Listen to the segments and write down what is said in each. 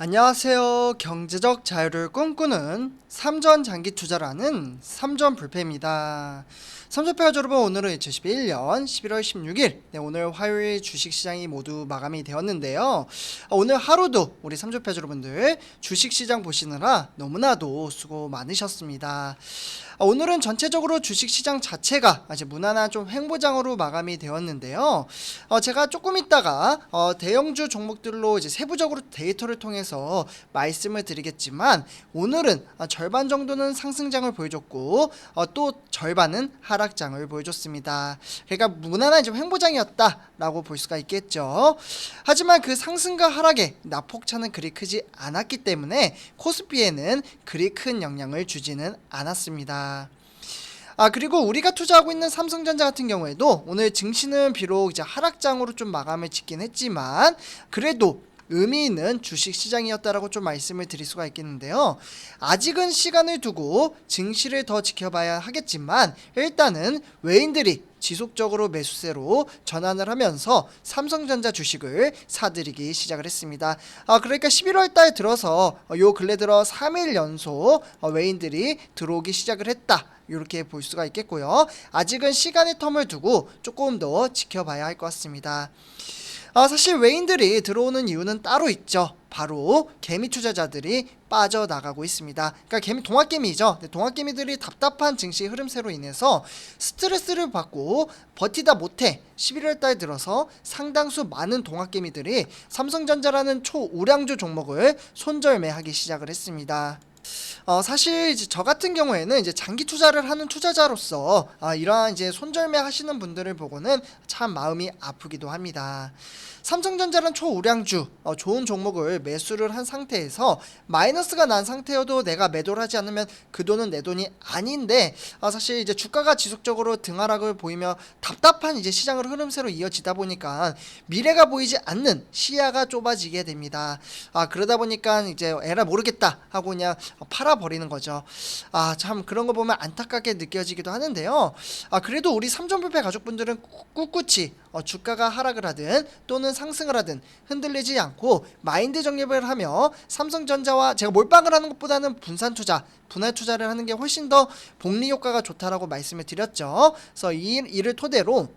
안녕하세요. 경제적 자유를 꿈꾸는 삼전 장기 투자라는 삼전 불패입니다. 삼전패 여러분, 오늘은 2021년 11월 16일 오늘 화요일 주식시장이 모두 마감이 되었는데요. 오늘 하루도 우리 삼전패 여러분들 주식시장 보시느라 너무나도 수고 많으셨습니다. 오늘은 전체적으로 주식시장 자체가 아주 무난한 좀 횡보장으로 마감이 되었는데요. 제가 조금 있다가 대형주 종목들로 이제 세부적으로 데이터를 통해서 말씀을 드리겠지만, 오늘은 절반 정도는 상승장을 보여줬고 또 절반은 하락장을 보여줬습니다. 그러니까 무난한 좀 횡보장이었다라고 볼 수가 있겠죠. 하지만 그 상승과 하락에 낙폭차는 그리 크지 않았기 때문에 코스피에는 그리 큰 영향을 주지는 않았습니다. 그리고 우리가 투자하고 있는 삼성전자 같은 경우에도 오늘 증시는 비록 이제 하락장으로 좀 마감을 짓긴 했지만, 그래도 의미 있는 주식 시장이었다라고 좀 말씀을 드릴 수가 있겠는데요. 아직은 시간을 두고 증시를 더 지켜봐야 하겠지만, 일단은 외인들이 지속적으로 매수세로 전환을 하면서 삼성전자 주식을 사들이기 시작을 했습니다. 그러니까 11월 달 들어서 요 근래 들어 3일 연속 외인들이 들어오기 시작을 했다, 이렇게 볼 수가 있겠고요. 아직은 시간의 텀을 두고 조금 더 지켜봐야 할 것 같습니다. 사실 외인들이 들어오는 이유는 따로 있죠. 바로 개미 투자자들이 빠져나가고 있습니다. 그러니까 동학개미죠. 동학개미들이 답답한 증시 흐름세로 인해서 스트레스를 받고 버티다 못해 11월 달 들어서 상당수 많은 동학개미들이 삼성전자라는 초우량주 종목을 손절매하기 시작을 했습니다. 사실 이제 저 같은 경우에는 이제 장기 투자를 하는 투자자로서 이러한 이제 손절매 하시는 분들을 보고는 참 마음이 아프기도 합니다. 삼성전자는 초우량주 좋은 종목을 매수를 한 상태에서 마이너스가 난 상태여도 내가 매도를 하지 않으면 그 돈은 내 돈이 아닌데, 사실 이제 주가가 지속적으로 등하락을 보이며 답답한 이제 시장을 흐름세로 이어지다 보니까 미래가 보이지 않는 시야가 좁아지게 됩니다. 그러다 보니까 이제 에라 모르겠다 하고 그냥 팔아버리는 거죠. 참 그런 거 보면 안타깝게 느껴지기도 하는데요. 그래도 우리 삼전불패 가족분들은 꿋꿋이 주가가 하락을 하든 또는 상승을 하든 흔들리지 않고 마인드 정립을 하며 삼성전자와 제가 몰빵을 하는 것보다는 분산 투자, 분할 투자를 하는 게 훨씬 더 복리 효과가 좋다라고 말씀을 드렸죠. 그래서 이를 토대로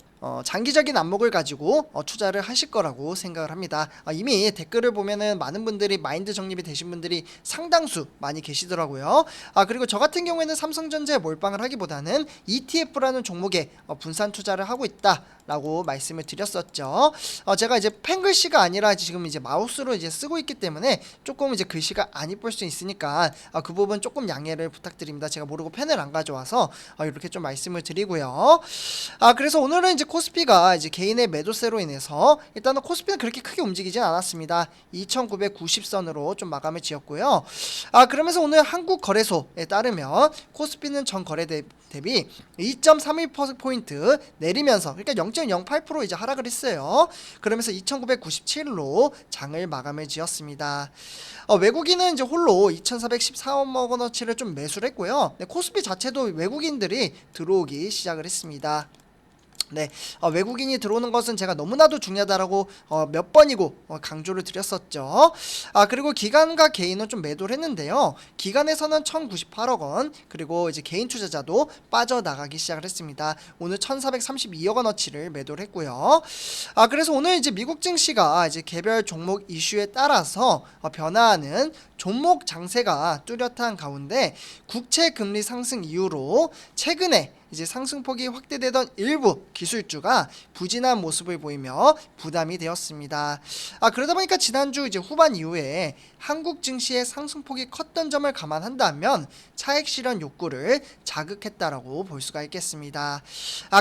장기적인 안목을 가지고 투자를 하실 거라고 생각을 합니다. 이미 댓글을 보면은 많은 분들이 마인드 정립이 되신 분들이 상당수 많이 계시더라고요. 그리고 저 같은 경우에는 삼성전자에 몰빵을 하기보다는 ETF라는 종목에 분산 투자를 하고 있다라고 말씀을 드렸었죠. 제가 이제 펜글씨가 아니라 지금 이제 마우스로 이제 쓰고 있기 때문에 조금 이제 글씨가 안 이쁠 수 있으니까 그 부분 조금 양해를 부탁드립니다. 제가 모르고 펜을 안 가져와서 이렇게 좀 말씀을 드리고요. 그래서 오늘은 이제 코스피가 이제 개인의 매도세로 인해서 일단은 코스피는 그렇게 크게 움직이진 않았습니다. 2990선으로 좀 마감을 지었고요. 그러면서 오늘 한국거래소에 따르면 코스피는 전 거래 대비 2.31%포인트 내리면서, 그러니까 0.08% 이제 하락을 했어요. 그러면서 2997로 장을 마감을 지었습니다. 외국인은 이제 홀로 2414억 원어치를 좀 매수를 했고요. 코스피 자체도 외국인들이 들어오기 시작을 했습니다. 외국인이 들어오는 것은 제가 너무나도 중요하다라고 몇 번이고 강조를 드렸었죠. 그리고 기관과 개인은 좀 매도를 했는데요. 기관에서는 1098억 원, 그리고 이제 개인 투자자도 빠져나가기 시작을 했습니다. 오늘 1432억 원어치를 매도를 했고요. 그래서 오늘 이제 미국 증시가 이제 개별 종목 이슈에 따라서 변화하는 종목 장세가 뚜렷한 가운데, 국채 금리 상승 이후로 최근에 이제 상승폭이 확대되던 일부 기술주가 부진한 모습을 보이며 부담이 되었습니다. 그러다 보니까 지난주 이제 후반 이후에 한국 증시의 상승폭이 컸던 점을 감안한다면 차익 실현 욕구를 자극했다라고 볼 수가 있겠습니다.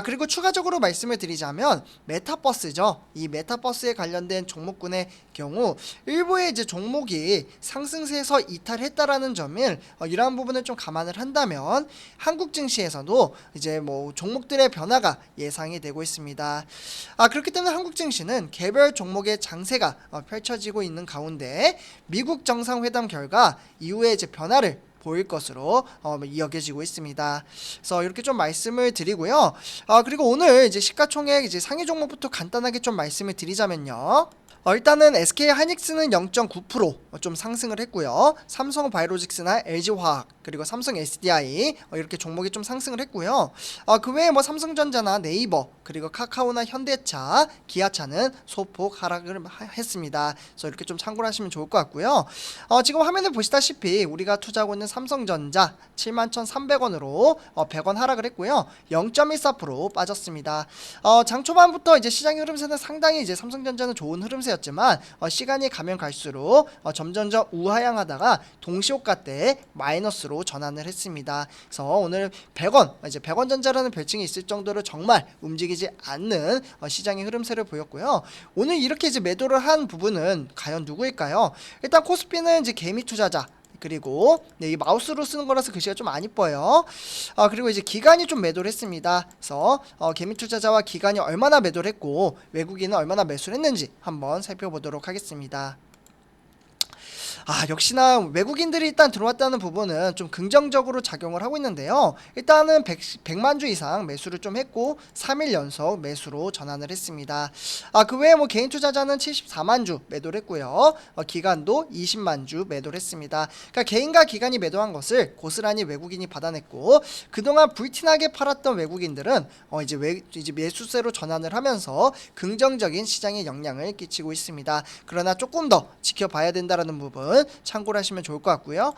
그리고 추가적으로 말씀을 드리자면 메타버스죠. 이 메타버스에 관련된 종목군의 경우 일부의 이제 종목이 상승세에서 이탈했다라는 점을 이러한 부분을 좀 감안을 한다면 한국 증시에서도 이제 뭐 종목들의 변화가 예상이 되고 있습니다. 그렇기 때문에 한국 증시는 개별 종목의 장세가 펼쳐지고 있는 가운데 미국 정상회담 결과 이후에 이제 변화를 보일 것으로 여겨지고 있습니다. 그래서 이렇게 좀 말씀을 드리고요. 그리고 오늘 이제 시가총액 이제 상위 종목부터 간단하게 좀 말씀을 드리자면요. 일단은 SK 하이닉스는 0.9%좀 상승을 했고요. 삼성 바이오로직스나 LG화학 그리고 삼성 SDI 이렇게 종목이 좀 상승을 했고요. 그 외에 뭐 삼성전자나 네이버 그리고 카카오나 현대차, 기아차는 소폭 하락을 했습니다. 그래서 이렇게 좀 참고를 하시면 좋을 것 같고요. 지금 화면에 보시다시피 우리가 투자하고 있는 삼성전자 71,300원으로 100원 하락을 했고요. 0.14% 빠졌습니다. 장 초반부터 이제 시장의 흐름세는 상당히 이제 삼성전자는 좋은 흐름세였지만 시간이 가면 갈수록 점점점 우하향하다가 동시호가 때 마이너스로 전환을 했습니다. 그래서 오늘 100원 이제 100원 전자라는 별칭이 있을 정도로 정말 움직이지 않는 시장의 흐름세를 보였고요. 오늘 이렇게 이제 매도를 한 부분은 과연 누구일까요? 일단 코스피는 이제 개미 투자자 그리고 이 마우스로 쓰는 거라서 글씨가 좀 안 이뻐요. 그리고 이제 기관이 좀 매도를 했습니다. 그래서 개미 투자자와 기관이 얼마나 매도를 했고 외국인은 얼마나 매수를 했는지 한번 살펴보도록 하겠습니다. 역시나 외국인들이 일단 들어왔다는 부분은 좀 긍정적으로 작용을 하고 있는데요. 일단은 100만 주 이상 매수를 좀 했고 3일 연속 매수로 전환을 했습니다. 그 외에 뭐 개인 투자자는 74만 주 매도를 했고요. 기관도 20만 주 매도를 했습니다. 그러니까 개인과 기관이 매도한 것을 고스란히 외국인이 받아냈고 그동안 불티나게 팔았던 외국인들은 이제 매수세로 전환을 하면서 긍정적인 시장에 영향을 끼치고 있습니다. 그러나 조금 더 지켜봐야 된다라는 부분 참고를 하시면 좋을 것 같고요.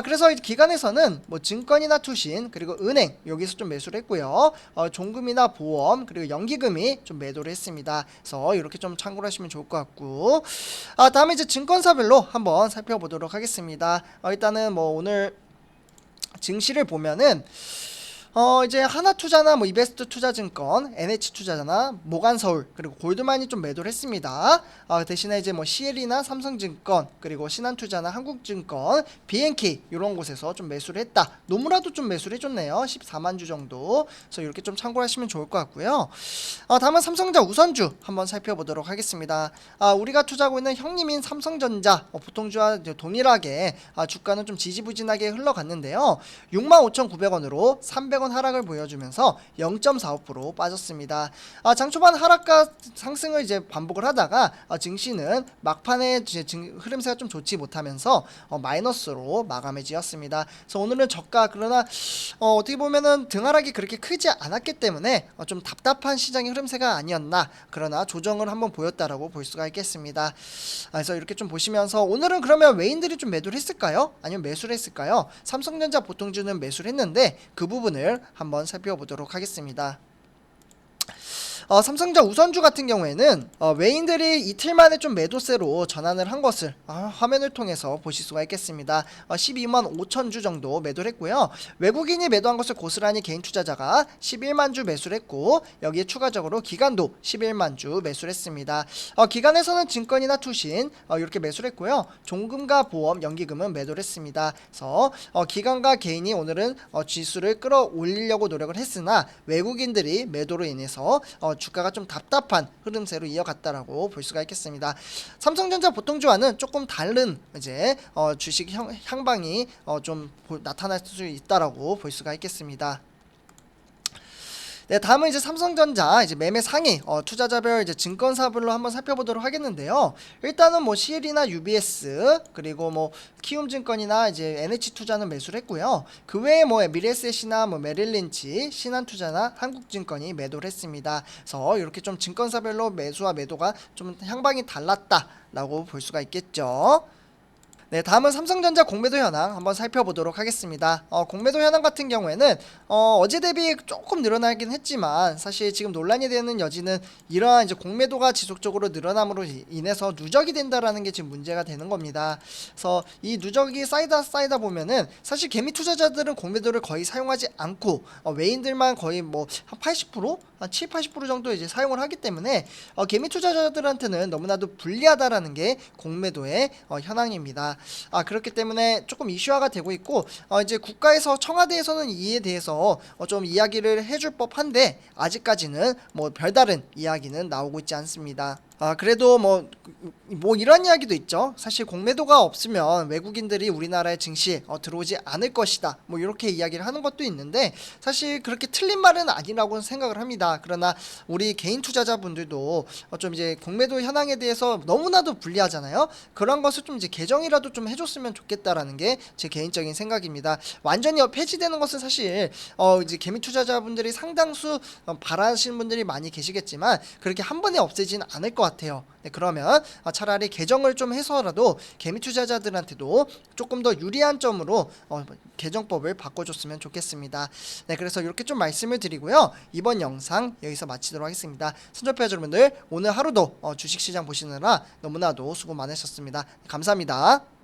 그래서 기관에서는 뭐 증권이나 투신 그리고 은행 여기서 좀 매수를 했고요. 종금이나 보험 그리고 연기금이 좀 매도를 했습니다. 그래서 이렇게 좀 참고를 하시면 좋을 것 같고 다음에 이제 증권사별로 한번 살펴보도록 하겠습니다. 일단은 뭐 오늘 증시를 보면은 이제 하나투자나 뭐 이베스트투자증권, NH투자나 모간서울 그리고 골드만이 좀 매도를 했습니다. 대신에 이제 뭐 CL이나 삼성증권 그리고 신한투자나 한국증권, BNK 이런 곳에서 좀 매수를 했다. 노무라도 좀 매수를 해줬네요. 14만 주 정도. 그래서 이렇게 좀 참고하시면 좋을 것 같고요. 다음은 삼성전자 우선주 한번 살펴보도록 하겠습니다. 우리가 투자하고 있는 형님인 삼성전자 보통주와 동일하게 주가는 좀 지지부진하게 흘러갔는데요. 65,900원으로 300원 하락을 보여주면서 0.45% 빠졌습니다. 장 초반 하락과 상승을 이제 반복을 하다가 증시는 막판에 흐름세가 좀 좋지 못하면서 마이너스로 마감해 지었습니다. 그래서 오늘은 저가 그러나 어떻게 보면은 등하락이 그렇게 크지 않았기 때문에 좀 답답한 시장의 흐름세가 아니었나 그러나 조정을 한번 보였다라고 볼 수가 있겠습니다. 그래서 이렇게 좀 보시면서 오늘은 그러면 외인들이 좀 매도를 했을까요? 아니면 매수를 했을까요? 삼성전자 보통주는 매수를 했는데 그 부분을 한번 살펴보도록 하겠습니다. 삼성전자 우선주 같은 경우에는 외인들이 이틀 만에 좀 매도세로 전환을 한 것을 화면을 통해서 보실 수가 있겠습니다. 12만 5천 주 정도 매도를 했고요. 외국인이 매도한 것을 고스란히 개인 투자자가 11만 주 매수를 했고 여기에 추가적으로 기관도 11만 주 매수를 했습니다. 기관에서는 증권이나 투신 이렇게 매수를 했고요. 종금과 보험, 연기금은 매도를 했습니다. 그래서 기관과 개인이 오늘은 지수를 끌어올리려고 노력을 했으나 외국인들이 매도로 인해서 주가가 좀 답답한 흐름세로 이어갔다라고 볼 수가 있겠습니다. 삼성전자 보통주와는 조금 다른 이제 주식 향방이 좀 나타날 수 있다라고 볼 수가 있겠습니다. 네, 다음은 이제 삼성전자 이제 매매 상위 투자자별 이제 증권사별로 한번 살펴보도록 하겠는데요. 일단은 뭐 CL이나 UBS 그리고 뭐 키움증권이나 이제 NH투자는 매수를 했고요. 그 외에 뭐 미래에셋이나 뭐 메릴린치, 신한투자나 한국증권이 매도를 했습니다. 그래서 이렇게 좀 증권사별로 매수와 매도가 좀 향방이 달랐다라고 볼 수가 있겠죠. 네, 다음은 삼성전자 공매도 현황 한번 살펴보도록 하겠습니다. 공매도 현황 같은 경우에는 어제 대비 조금 늘어나긴 했지만 사실 지금 논란이 되는 여지는 이러한 이제 공매도가 지속적으로 늘어남으로 인해서 누적이 된다라는 게 지금 문제가 되는 겁니다. 그래서 이 누적이 쌓이다 보면은 사실 개미 투자자들은 공매도를 거의 사용하지 않고 외인들만 거의 뭐 한 80%? 한 70-80% 정도 이제 사용을 하기 때문에 개미 투자자들한테는 너무나도 불리하다라는 게 공매도의 현황입니다. 그렇기 때문에 조금 이슈화가 되고 있고 이제 국가에서 청와대에서는 이에 대해서 좀 이야기를 해줄 법한데 아직까지는 뭐 별다른 이야기는 나오고 있지 않습니다. 그래도 뭐 이런 이야기도 있죠. 사실 공매도가 없으면 외국인들이 우리나라의 증시에 들어오지 않을 것이다. 뭐 이렇게 이야기를 하는 것도 있는데 사실 그렇게 틀린 말은 아니라고 생각을 합니다. 그러나 우리 개인 투자자분들도 좀 이제 공매도 현황에 대해서 너무나도 불리하잖아요. 그런 것을 좀 이제 개정이라도 좀 해줬으면 좋겠다라는 게 제 개인적인 생각입니다. 완전히 폐지되는 것은 사실 이제 개미 투자자분들이 상당수 바라시는 분들이 많이 계시겠지만 그렇게 한 번에 없애지는 않을 것 같아요. 네, 그러면 차라리 개정을 좀 해서라도 개미 투자자들한테도 조금 더 유리한 점으로 개정법을 바꿔줬으면 좋겠습니다. 네, 그래서 이렇게 좀 말씀을 드리고요. 이번 영상 여기서 마치도록 하겠습니다. 선접자 여러분들 오늘 하루도 주식시장 보시느라 너무나도 수고 많으셨습니다. 감사합니다.